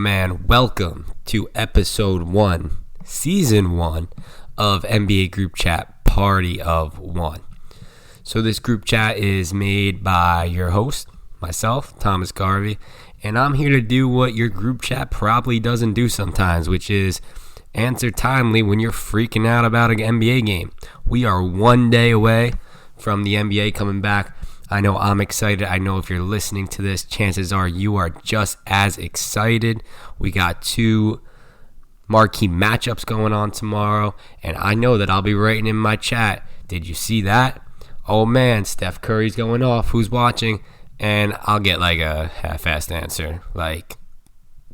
Man, welcome to episode 1, season 1 of NBA Group Chat Party of One. So this group chat is made by your host, myself, Thomas Garvey, and I'm here to do what your group chat probably doesn't do sometimes, which is answer timely when you're freaking out about an NBA game. We are 1 day away from the NBA coming back. I know I'm excited. I know if you're listening to this, chances are you are just as excited. We got 2 marquee matchups going on tomorrow, and I know that I'll be writing in my chat, did you see that? Oh man, Steph Curry's going off. Who's watching? And I'll get like a half-assed answer, like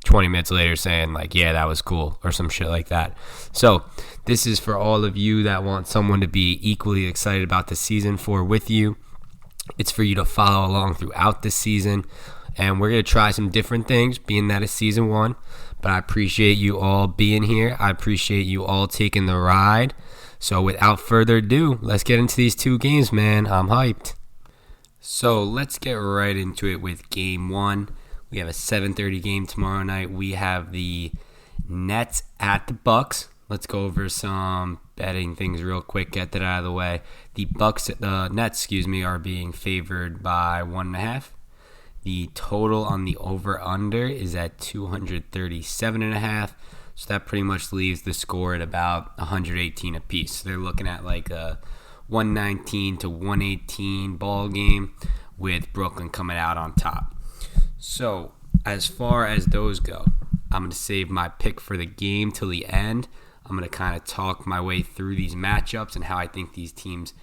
20 minutes later saying like, yeah, that was cool, or some shit like that. So this is for all of you that want someone to be equally excited about the season with you. It's for you to follow along throughout the season, and we're going to try some different things, being that it's season 1, but I appreciate you all being here. I appreciate you all taking the ride. So without further ado, let's get into these 2 games, man. I'm hyped. So let's get right into it with game 1. We have a 7:30 game tomorrow night. We have the Nets at the Bucks. Let's go over some betting things real quick, get that out of the way. The Nets, are being favored by 1.5. The total on the over-under is at 237.5. So that pretty much leaves the score at about 118 apiece. So they're looking at like a 119 to 118 ball game with Brooklyn coming out on top. So as far as those go, I'm going to save my pick for the game till the end. I'm going to kind of talk my way through these matchups and how I think these teams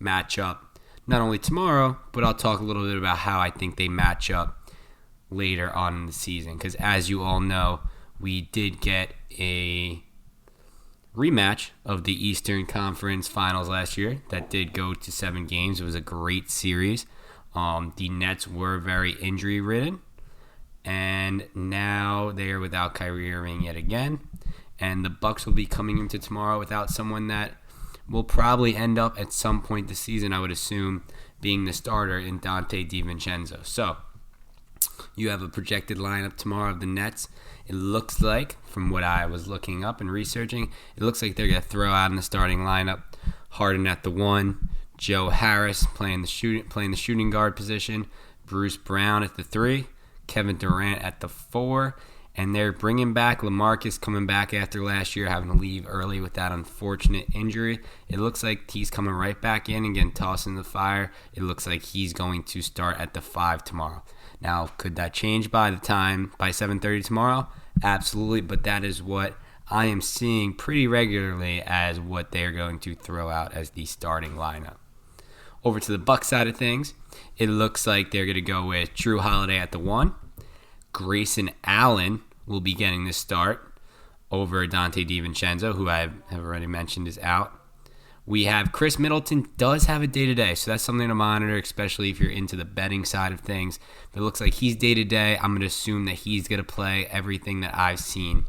match up, not only tomorrow, but I'll talk a little bit about how I think they match up later on in the season. Because as you all know, we did get a rematch of the Eastern Conference Finals last year that did go to 7 games. It was a great series. The Nets were very injury-ridden, and now they are without Kyrie Irving yet again. And the Bucks will be coming into tomorrow without someone that will probably end up at some point this season, I would assume, being the starter in Dante DiVincenzo. So you have a projected lineup tomorrow of the Nets. It looks like, from what I was looking up and researching, it looks like they're going to throw out in the starting lineup Harden at the 1, Joe Harris playing the shooting guard position, Bruce Brown at the 3, Kevin Durant at the 4, and they're bringing back LaMarcus, coming back after last year having to leave early with that unfortunate injury. It looks like he's coming right back in and getting tossed in the fire. It looks like he's going to start at the 5 tomorrow. Now, could that change by 7:30 tomorrow? Absolutely, but that is what I am seeing pretty regularly as what they're going to throw out as the starting lineup. Over to the Bucks side of things, it looks like they're going to go with Jrue Holiday at the 1. Grayson Allen will be getting the start over Dante DiVincenzo, who I have already mentioned is out. We have Chris Middleton does have a day-to-day, so that's something to monitor, especially if you're into the betting side of things. If it looks like he's day-to-day, I'm going to assume that he's going to play. Everything that I've seen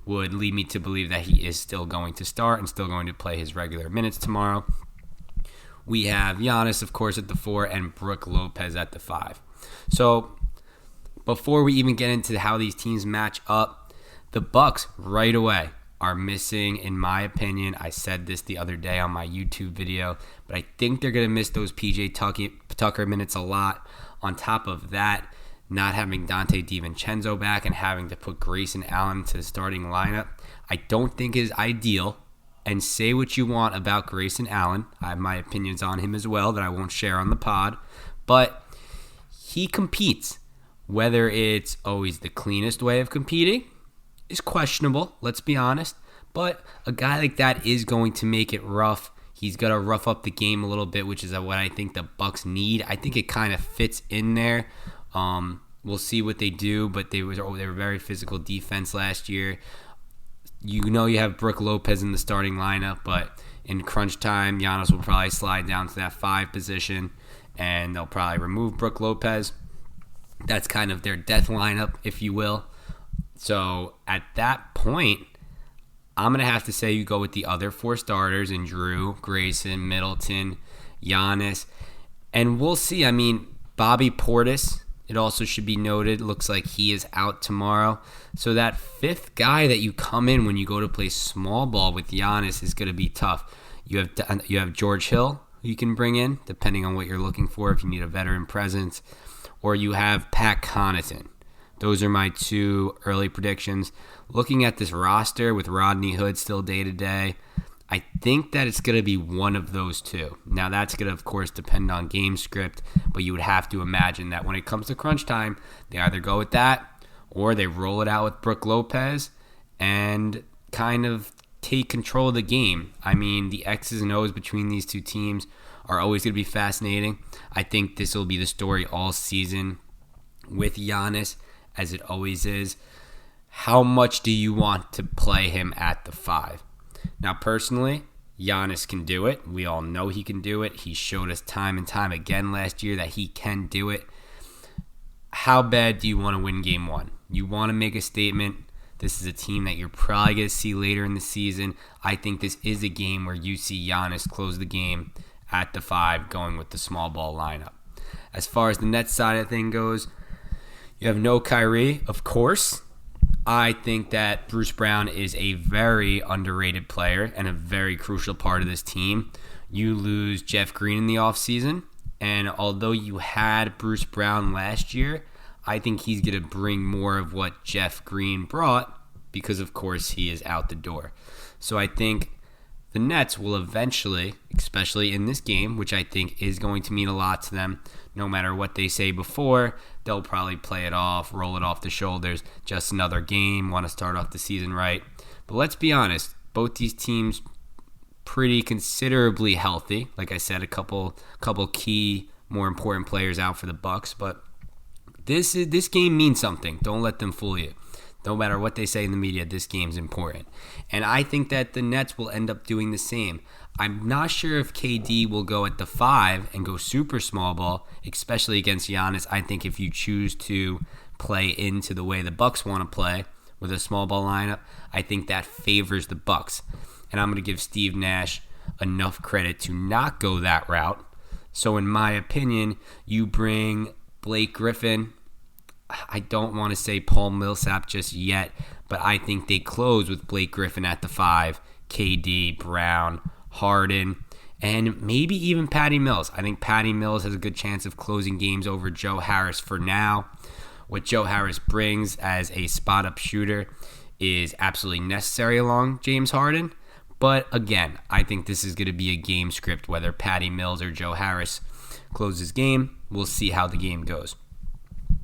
would lead me to believe that he is still going to start and still going to play his regular minutes tomorrow. We have Giannis, of course, at the 4 and Brook Lopez at the 5. So before we even get into how these teams match up, the Bucks right away are missing, in my opinion. I said this the other day on my YouTube video, but I think they're going to miss those PJ Tucker minutes a lot. On top of that, not having Dante DiVincenzo back and having to put Grayson Allen to the starting lineup, I don't think is ideal. And say what you want about Grayson Allen. I have my opinions on him as well that I won't share on the pod, but he competes. Whether it's always the cleanest way of competing is questionable, let's be honest. But a guy like that is going to make it rough. He's got to rough up the game a little bit, which is what I think the Bucks need. I think it kind of fits in there. We'll see what they do, but they were very physical defense last year. You know you have Brook Lopez in the starting lineup, but in crunch time, Giannis will probably slide down to that 5 position, and they'll probably remove Brook Lopez. That's kind of their death lineup, if you will. So at that point, I'm going to have to say you go with the other 4 starters in Jrue, Grayson, Middleton, Giannis. And we'll see. I mean, Bobby Portis It also should be noted, looks like he is out tomorrow. So that fifth guy that you come in when you go to play small ball with Giannis is going to be tough. You have George Hill, who you can bring in, depending on what you're looking for, if you need a veteran presence. Or you have Pat Connaughton. Those are my two early predictions. Looking at this roster with Rodney Hood still day-to-day, I think that it's going to be one of those two. Now, that's going to, of course, depend on game script, but you would have to imagine that when it comes to crunch time, they either go with that or they roll it out with Brook Lopez and kind of take control of the game. I mean, the X's and O's between these two teams are always going to be fascinating. I think this will be the story all season with Giannis, as it always is. How much do you want to play him at the 5? Now, personally, Giannis can do it. We all know he can do it. He showed us time and time again last year that he can do it. How bad do you want to win game 1? You want to make a statement. This is a team that you're probably going to see later in the season. I think this is a game where you see Giannis close the game at the 5, going with the small ball lineup. As far as the Nets side of the thing goes, you have no Kyrie, of course. I think that Bruce Brown is a very underrated player and a very crucial part of this team. You lose Jeff Green in the offseason, and although you had Bruce Brown last year, I think he's going to bring more of what Jeff Green brought because, of course, he is out the door. So I think the Nets will eventually, especially in this game, which I think is going to mean a lot to them, no matter what they say before, they'll probably play it off, roll it off the shoulders, just another game, want to start off the season right. But let's be honest, both these teams pretty considerably healthy. Like I said, a couple key, more important players out for the Bucks, but this game means something. Don't let them fool you. No matter what they say in the media, this game's important. And I think that the Nets will end up doing the same. I'm not sure if KD will go at the 5 and go super small ball, especially against Giannis. I think if you choose to play into the way the Bucks want to play with a small ball lineup, I think that favors the Bucks. And I'm going to give Steve Nash enough credit to not go that route. So in my opinion, you bring Blake Griffin. I don't want to say Paul Millsap just yet, but I think they close with Blake Griffin at the 5, KD, Brown, Harden, and maybe even Patty Mills. I think Patty Mills has a good chance of closing games over Joe Harris for now. What Joe Harris brings as a spot-up shooter is absolutely necessary along James Harden. But again, I think this is going to be a game script, whether Patty Mills or Joe Harris closes game. We'll see how the game goes.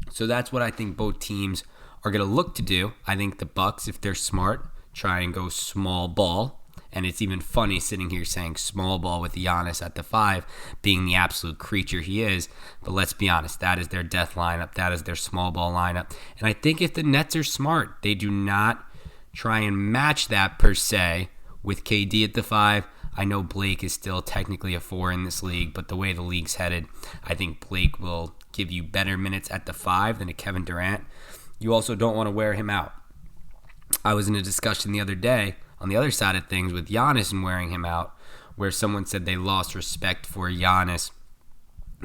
So that's what I think both teams are going to look to do. I think the Bucks, if they're smart, try and go small ball. And it's even funny sitting here saying small ball with Giannis at the 5, being the absolute creature he is. But let's be honest, that is their death lineup. That is their small ball lineup. And I think if the Nets are smart, they do not try and match that per se with KD at the 5. I know Blake is still technically a 4 in this league, but the way the league's headed, I think Blake will give you better minutes at the 5 than a Kevin Durant. You also don't want to wear him out. I was in a discussion the other day on the other side of things with Giannis and wearing him out, where someone said they lost respect for Giannis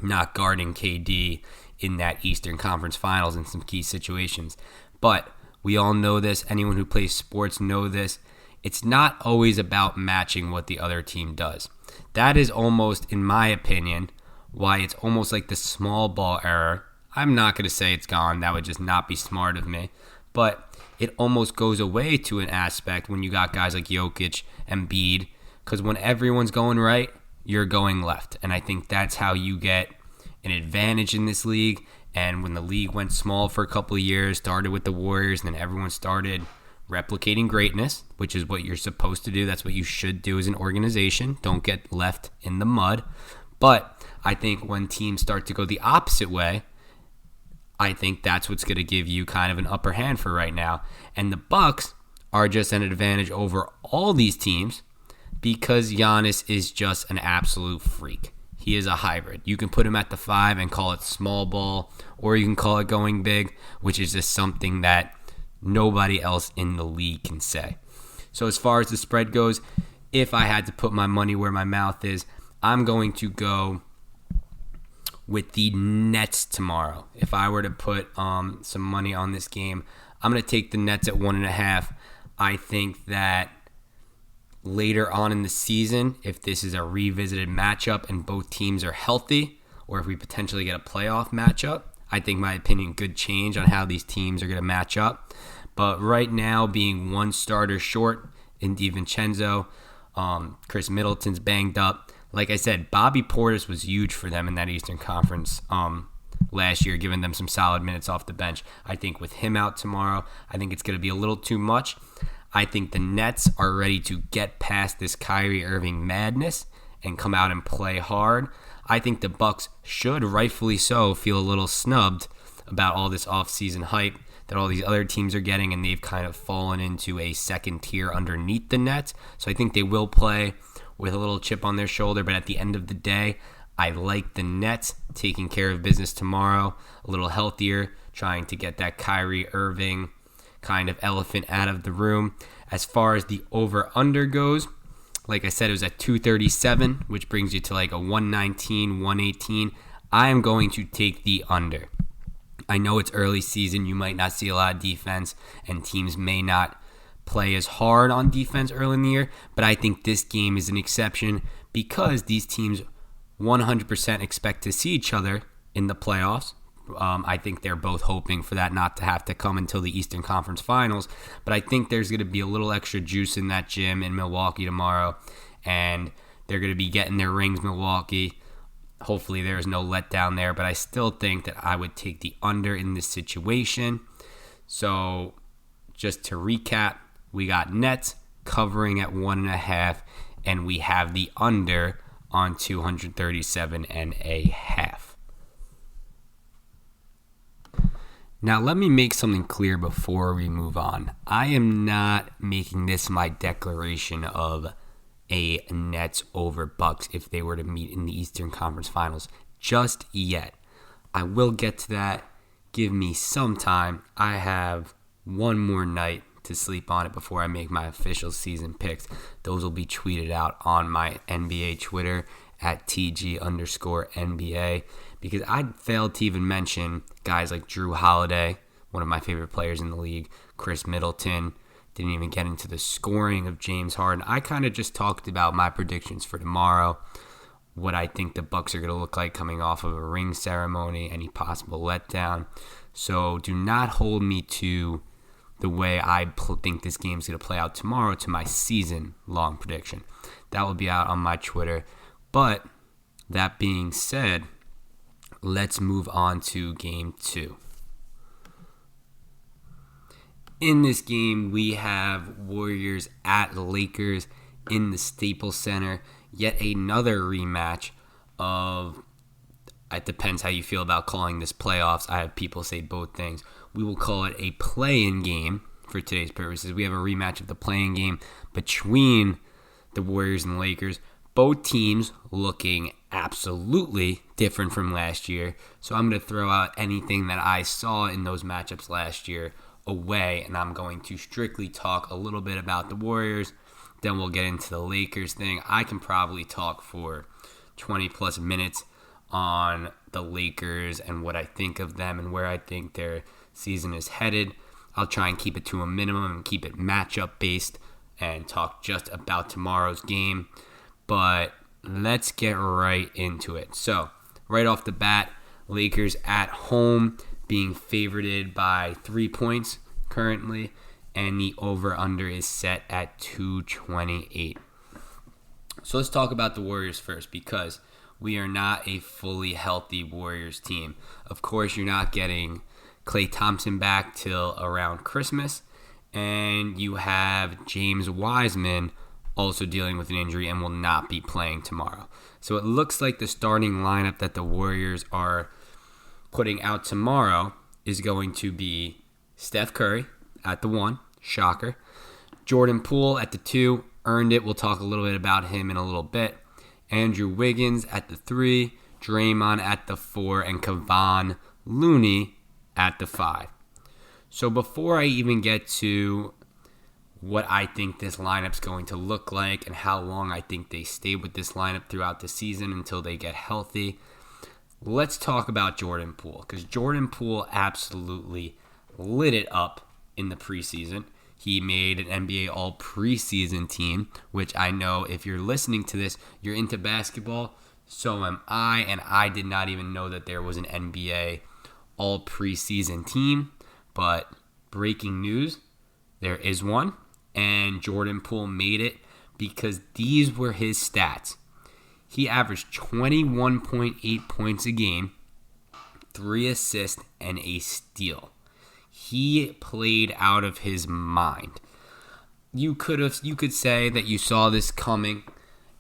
not guarding KD in that Eastern Conference Finals in some key situations. But we all know this. Anyone who plays sports know this. It's not always about matching what the other team does. That is almost, in my opinion, why it's almost like the small ball era. I'm not going to say it's gone. That would just not be smart of me. But it almost goes away to an aspect when you got guys like Jokic and Embiid, because when everyone's going right, you're going left. And I think that's how you get an advantage in this league. And when the league went small for a couple of years, started with the Warriors, and then everyone started replicating greatness, which is what you're supposed to do. That's what you should do as an organization. Don't get left in the mud. But I think when teams start to go the opposite way, I think that's what's going to give you kind of an upper hand for right now. And the Bucks are just an advantage over all these teams because Giannis is just an absolute freak. He is a hybrid. You can put him at the 5 and call it small ball, or you can call it going big, which is just something that nobody else in the league can say. So as far as the spread goes, if I had to put my money where my mouth is, I'm going to go with the Nets tomorrow. If I were to put some money on this game, I'm going to take the Nets at 1.5. I think that later on in the season, if this is a revisited matchup and both teams are healthy, or if we potentially get a playoff matchup, I think my opinion could change on how these teams are going to match up. But right now, being one starter short in DiVincenzo, Chris Middleton's banged up. Like I said, Bobby Portis was huge for them in that Eastern Conference last year, giving them some solid minutes off the bench. I think with him out tomorrow, I think it's going to be a little too much. I think the Nets are ready to get past this Kyrie Irving madness and come out and play hard. I think the Bucks should, rightfully so, feel a little snubbed about all this offseason hype that all these other teams are getting, and they've kind of fallen into a second tier underneath the Nets. So I think they will play with a little chip on their shoulder, but at the end of the day, I like the Nets taking care of business tomorrow, a little healthier, trying to get that Kyrie Irving kind of elephant out of the room. As far as the over-under goes, like I said, it was at 237, which brings you to like a 119, 118. I am going to take the under. I know it's early season. You might not see a lot of defense, and teams may not play as hard on defense early in the year, but I think this game is an exception because these teams 100% expect to see each other in the playoffs. I think they're both hoping for that not to have to come until the Eastern Conference Finals, but I think there's going to be a little extra juice in that gym in Milwaukee tomorrow, and they're going to be getting their rings, Milwaukee. Hopefully there's no letdown there, but I still think that I would take the under in this situation. So just to recap, we got Nets covering at 1.5, and we have the under on 237.5. Now, let me make something clear before we move on. I am not making this my declaration of a Nets over Bucks if they were to meet in the Eastern Conference Finals just yet. I will get to that. Give me some time. I have one more night to sleep on it before I make my official season picks. Those will be tweeted out on my NBA Twitter at TG_NBA, because I failed to even mention guys like Drew Holiday, one of my favorite players in the league, Chris Middleton. Didn't even get into the scoring of James Harden. I kind of just talked about my predictions for tomorrow, what I think the Bucks are going to look like coming off of a ring ceremony, any possible letdown. So do not hold me to the way I think this game is going to play out tomorrow to my season-long prediction. That will be out on my Twitter. But that being said, let's move on to Game 2. In this game, we have Warriors at Lakers in the Staples Center. Yet another rematch of, it depends how you feel about calling this playoffs. I have people say both things. We will call it a play-in game for today's purposes. We have a rematch of the play-in game between the Warriors and the Lakers. Both teams looking absolutely different from last year. So I'm going to throw out anything that I saw in those matchups last year away, and I'm going to strictly talk a little bit about the Warriors. Then we'll get into the Lakers thing. I can probably talk for 20 plus minutes on the Lakers and what I think of them and where I think their season is headed. I'll try and keep it to a minimum and keep it matchup based and talk just about tomorrow's game. But let's get right into it. So, right off the bat, Lakers at home being favorited by 3 points currently, and the over-under is set at 228. So let's talk about the Warriors first, because we are not a fully healthy Warriors team. Of course, you're not getting Klay Thompson back till around Christmas, and you have James Wiseman also dealing with an injury and will not be playing tomorrow. So it looks like the starting lineup that the Warriors are putting out tomorrow is going to be Steph Curry at the 1, shocker. Jordan Poole at the 2, earned it. We'll talk a little bit about him in a little bit. Andrew Wiggins at the 3, Draymond at the 4, and Kevon Looney at the 5. So before I even get to what I think this lineup's going to look like and how long I think they stay with this lineup throughout the season until they get healthy, let's talk about Jordan Poole, because Jordan Poole absolutely lit it up in the preseason. He made an NBA all preseason team, which I know if you're listening to this, you're into basketball. So am I, and I did not even know that there was an NBA all preseason team. But breaking news, there is one, and Jordan Poole made it because these were his stats. He averaged 21.8 points a game, 3 assists, and a steal. He played out of his mind. You could say that you saw this coming,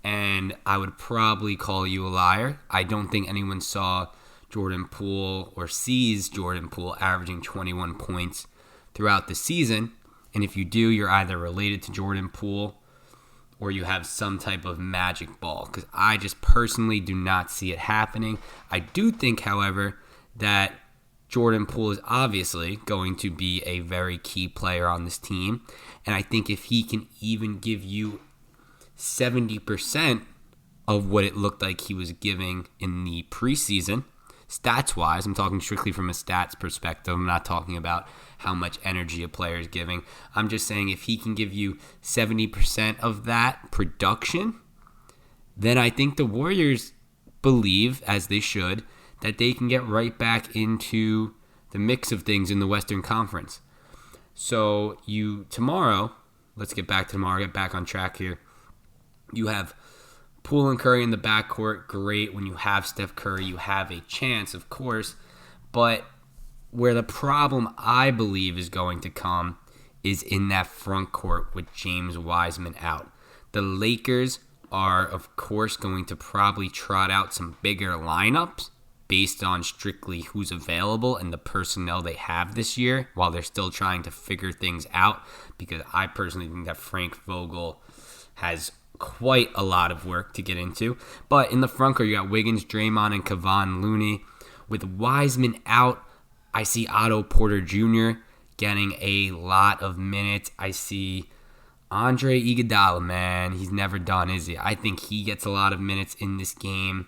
and I would probably call you a liar. I don't think anyone saw Jordan Poole or sees Jordan Poole averaging 21 points throughout the season. And if you do, you're either related to Jordan Poole or you have some type of magic ball, because I just personally do not see it happening. I do think, however, that Jordan Poole is obviously going to be a very key player on this team. And I think if he can even give you 70% of what it looked like he was giving in the preseason, stats-wise, I'm talking strictly from a stats perspective. I'm not talking about how much energy a player is giving. I'm just saying if he can give you 70% of that production, then I think the Warriors believe, as they should, that they can get right back into the mix of things in the Western Conference. So tomorrow, let's get back to tomorrow, get back on track here. You have Poole and Curry in the backcourt. Great. When you have Steph Curry, you have a chance, of course. But where the problem, I believe, is going to come is in that front court with James Wiseman out. The Lakers are, of course, going to probably trot out some bigger lineups based on strictly who's available and the personnel they have this year while they're still trying to figure things out, because I personally think that Frank Vogel has quite a lot of work to get into. But in the front court, you got Wiggins, Draymond, and Kevon Looney. With Wiseman out, I see Otto Porter Jr. getting a lot of minutes. I see Andre Iguodala, man. He's never done, is he? I think he gets a lot of minutes in this game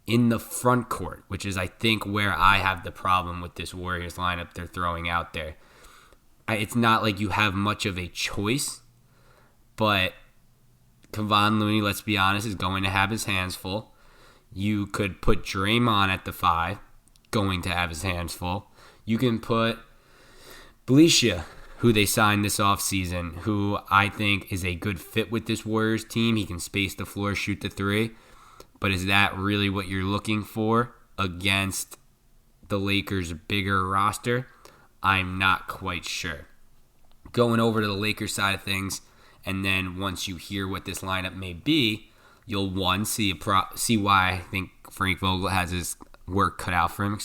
in the front court, which is, I think, where I have the problem with this Warriors lineup they're throwing out there. It's not like you have much of a choice, but Kevon Looney, let's be honest, is going to have his hands full. You could put Draymond at the 5, going to have his hands full. You can put Bleisha, who they signed this offseason, who I think is a good fit with this Warriors team. He can space the floor, shoot the 3. But is that really what you're looking for against the Lakers' bigger roster? I'm not quite sure. Going over to the Lakers side of things, and then once you hear what this lineup may be, you'll, one, see why I think Frank Vogel has his work cut out for him.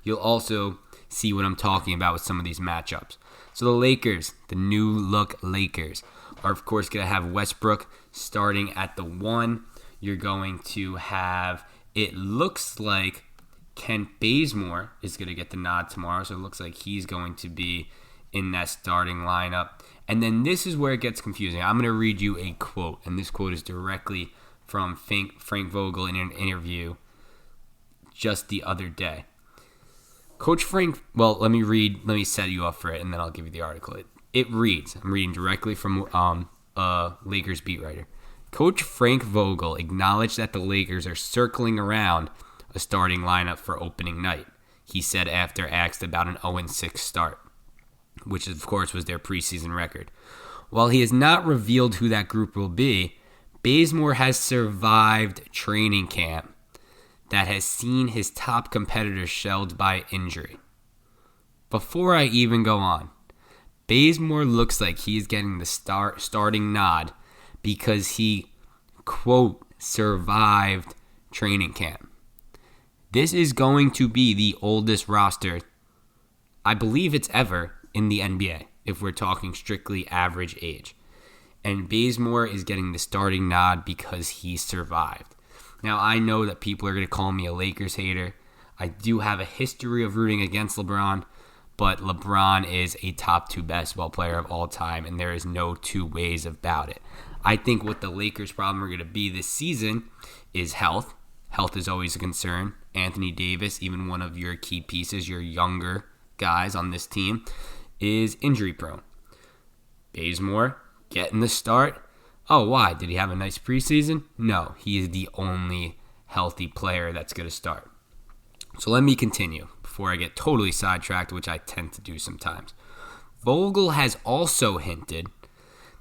You'll also see what I'm talking about with some of these matchups. So the Lakers, the new look Lakers, are of course going to have Westbrook starting at the 1. You're going to have, it looks like Kent Bazemore is going to get the nod tomorrow, so it looks like he's going to be in that starting lineup. And then this is where it gets confusing. I'm going to read you a quote, and this quote is directly from Frank Vogel in an interview just the other day. Coach Frank, well, let me set you up for it, and then I'll give you the article. It reads, I'm reading directly from a Lakers beat writer. Coach Frank Vogel acknowledged that the Lakers are circling around a starting lineup for opening night, he said after asked about an 0-6 start, which of course was their preseason record. While he has not revealed who that group will be, Bazemore has survived training camp that has seen his top competitors shelled by injury. Before I even go on, Bazemore looks like he is getting the starting nod because he, quote, survived training camp. This is going to be the oldest roster, I believe it's ever, in the NBA, if we're talking strictly average age. And Bazemore is getting the starting nod because he survived. Now, I know that people are going to call me a Lakers hater. I do have a history of rooting against LeBron, but LeBron is a top 2 basketball player of all time, and there is no two ways about it. I think what the Lakers' problem are going to be this season is health. Health is always a concern, Anthony Davis, even one of your key pieces, your younger guys on this team, is injury prone. Bazemore getting the start. Oh, why? Did he have a nice preseason? No, he is the only healthy player that's going to start. So let me continue before I get totally sidetracked, which I tend to do sometimes. Vogel has also hinted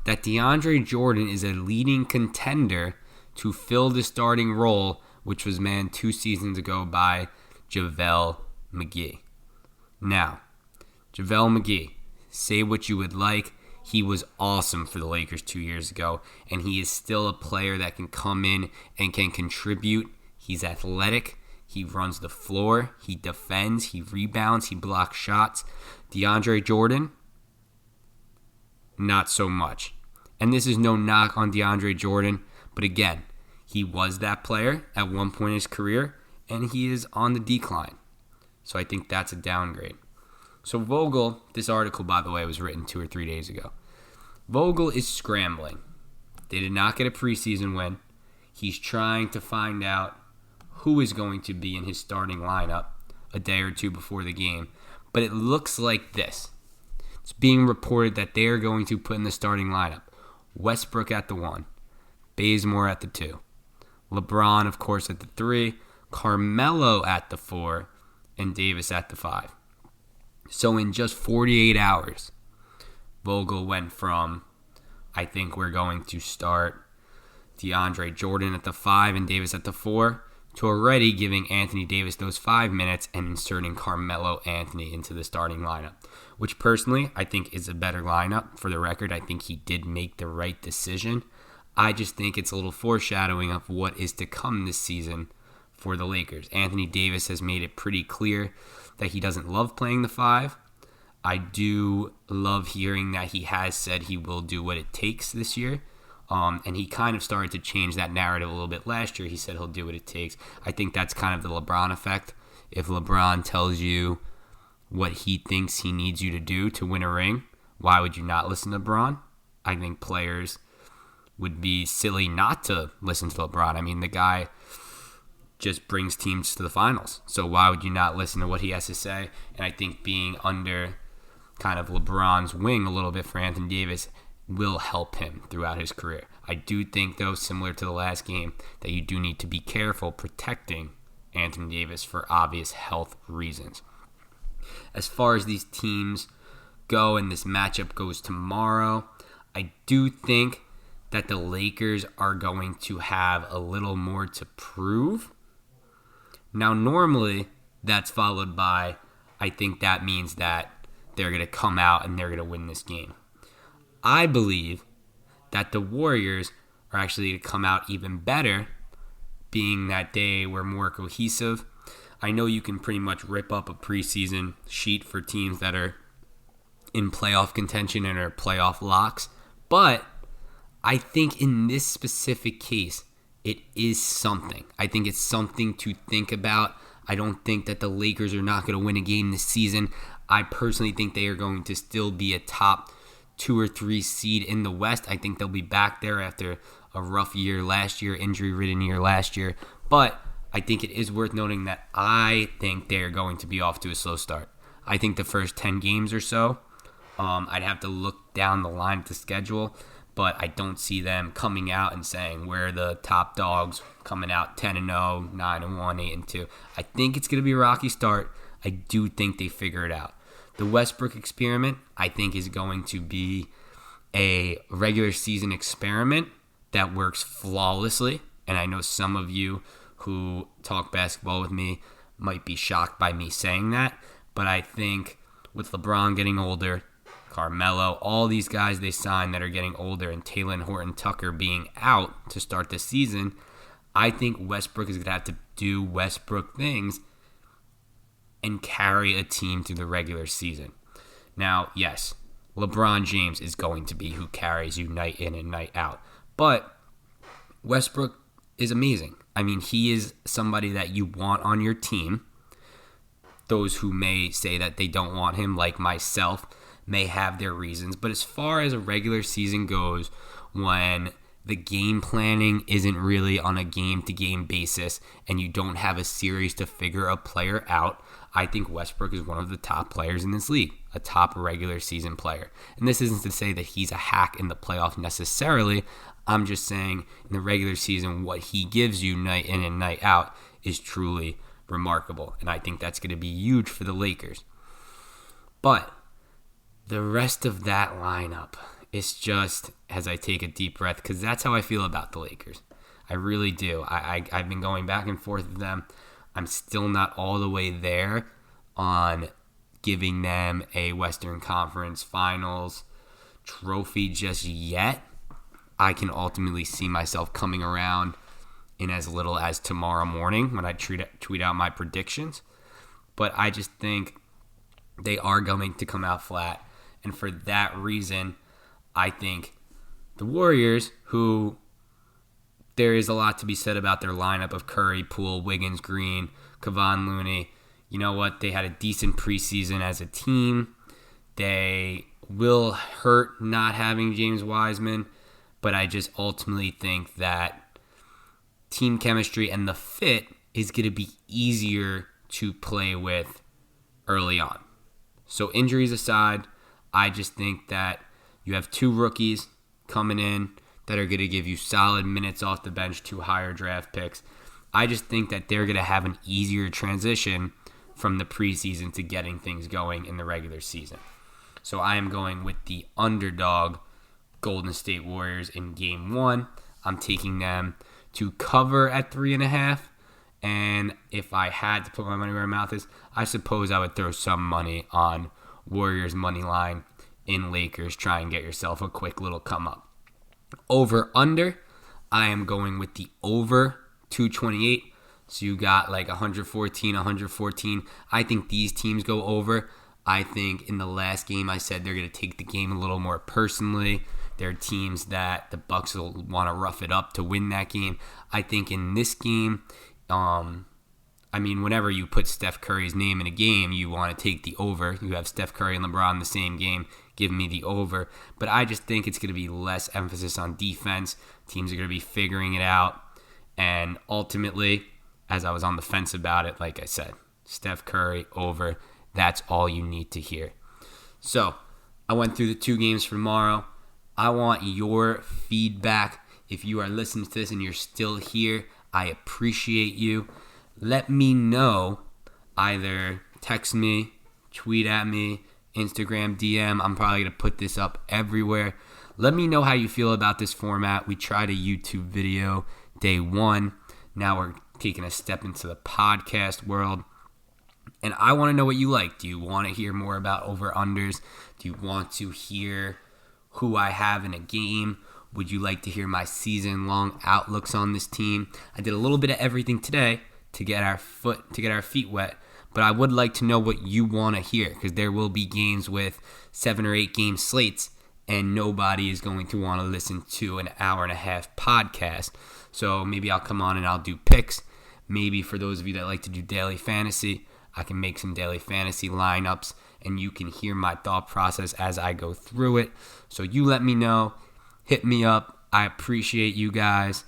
that DeAndre Jordan is a leading contender to fill the starting role, which was manned 2 seasons ago by JaVale McGee. Now, JaVale McGee, say what you would like. He was awesome for the Lakers 2 years ago, and he is still a player that can come in and can contribute. He's athletic. He runs the floor. He defends. He rebounds. He blocks shots. DeAndre Jordan, not so much. And this is no knock on DeAndre Jordan, but again, he was that player at one point in his career, and he is on the decline. So I think that's a downgrade. So Vogel, this article, by the way, was written 2 or 3 days ago. Vogel is scrambling. They did not get a preseason win. He's trying to find out who is going to be in his starting lineup a day or two before the game. But it looks like this. It's being reported that they are going to put in the starting lineup Westbrook at the 1, Bazemore at the 2, LeBron, of course, at the 3, Carmelo at the 4, and Davis at the 5. So in just 48 hours, Vogel went from, I think we're going to start DeAndre Jordan at the 5 and Davis at the 4, to already giving Anthony Davis those 5 minutes and inserting Carmelo Anthony into the starting lineup, which personally I think is a better lineup. For the record, I think he did make the right decision. I just think it's a little foreshadowing of what is to come this season for the Lakers. Anthony Davis has made it pretty clear that he doesn't love playing the 5. I do love hearing that he has said he will do what it takes this year. And he kind of started to change that narrative a little bit last year. He said he'll do what it takes. I think that's kind of the LeBron effect. If LeBron tells you what he thinks he needs you to do to win a ring, why would you not listen to LeBron? I think players would be silly not to listen to LeBron. I mean, the guy just brings teams to the finals. So why would you not listen to what he has to say? And I think being under kind of LeBron's wing a little bit for Anthony Davis will help him throughout his career. I do think, though, similar to the last game, that you do need to be careful protecting Anthony Davis for obvious health reasons. As far as these teams go and this matchup goes tomorrow, I do think that the Lakers are going to have a little more to prove. Now, normally, that's followed by, I think that means that they're going to come out and they're going to win this game. I believe that the Warriors are actually going to come out even better, being that they were more cohesive. I know you can pretty much rip up a preseason sheet for teams that are in playoff contention and are playoff locks, but I think in this specific case, it is something. I think it's something to think about. I don't think that the Lakers are not going to win a game this season. I personally think they are going to still be a top 2 or 3 seed in the West. I think they'll be back there after a rough year last year, injury-ridden year last year. But I think it is worth noting that I think they're going to be off to a slow start. I think the first 10 games or so, I'd have to look down the line at the schedule, but I don't see them coming out and saying we're the top dogs, coming out 10-0, 9-1, 8-2. I think it's going to be a rocky start. I do think they figure it out. The Westbrook experiment, I think, is going to be a regular season experiment that works flawlessly. And I know some of you who talk basketball with me might be shocked by me saying that. But I think with LeBron getting older, Carmelo, all these guys they signed that are getting older, and Talen Horton-Tucker being out to start the season, I think Westbrook is going to have to do Westbrook things and carry a team through the regular season. Now, yes, LeBron James is going to be who carries you night in and night out. But Westbrook is amazing. I mean, he is somebody that you want on your team. Those who may say that they don't want him, like myself, may have their reasons. But as far as a regular season goes, when the game planning isn't really on a game-to-game basis and you don't have a series to figure a player out, I think Westbrook is one of the top players in this league, a top regular season player. And this isn't to say that he's a hack in the playoffs necessarily. I'm just saying in the regular season, what he gives you night in and night out is truly remarkable. And I think that's going to be huge for the Lakers. But the rest of that lineup is just, as I take a deep breath, because that's how I feel about the Lakers. I really do. I've been going back and forth with them. I'm still not all the way there on giving them a Western Conference Finals trophy just yet. I can ultimately see myself coming around in as little as tomorrow morning when I tweet out my predictions. But I just think they are going to come out flat. And for that reason, I think the Warriors, who there is a lot to be said about their lineup of Curry, Poole, Wiggins, Green, Kevon Looney. You know what? They had a decent preseason as a team. They will hurt not having James Wiseman, but I just ultimately think that team chemistry and the fit is going to be easier to play with early on. So injuries aside, I just think that you have two rookies coming in that are going to give you solid minutes off the bench, 2 higher draft picks. I just think that they're going to have an easier transition from the preseason to getting things going in the regular season. So I am going with the underdog Golden State Warriors in Game 1. I'm taking them to cover at 3.5. And if I had to put my money where my mouth is, I suppose I would throw some money on Warriors money line in Lakers. Try and get yourself a quick little come up. Over under, I am going with the over 228. So you got like 114. I think these teams go over. I think in the last game I said they're going to take the game a little more personally. They're teams that the Bucks will want to rough it up to win that game. I think in this game, whenever you put Steph Curry's name in a game, you want to take the over. You have Steph Curry and LeBron in the same game. Give me the over. But I just think it's going to be less emphasis on defense. Teams are going to be figuring it out. And ultimately, as I was on the fence about it, like I said, Steph Curry over. That's all you need to hear. So I went through the 2 games for tomorrow. I want your feedback. If you are listening to this and you're still here, I appreciate you. Let me know. Either text me, tweet at me, Instagram, DM. I'm probably going to put this up everywhere. Let me know how you feel about this format. We tried a YouTube video day 1. Now we're taking a step into the podcast world. And I want to know what you like. Do you want to hear more about over-unders? Do you want to hear who I have in a game? Would you like to hear my season-long outlooks on this team? I did a little bit of everything today to get our feet wet. But I would like to know what you want to hear, because there will be games with 7 or 8 game slates, and nobody is going to want to listen to an hour-and-a-half podcast. So maybe I'll come on and I'll do picks. Maybe for those of you that like to do daily fantasy, I can make some daily fantasy lineups, and you can hear my thought process as I go through it. So you let me know. Hit me up. I appreciate you guys.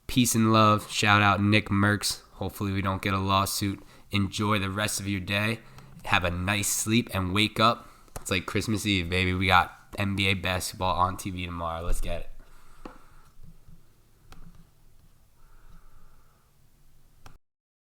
Peace and love. Shout out Nick Merckx. Hopefully we don't get a lawsuit. Enjoy the rest of your day. Have a nice sleep and wake up. It's like Christmas Eve, baby. We got NBA basketball on TV tomorrow. Let's get it.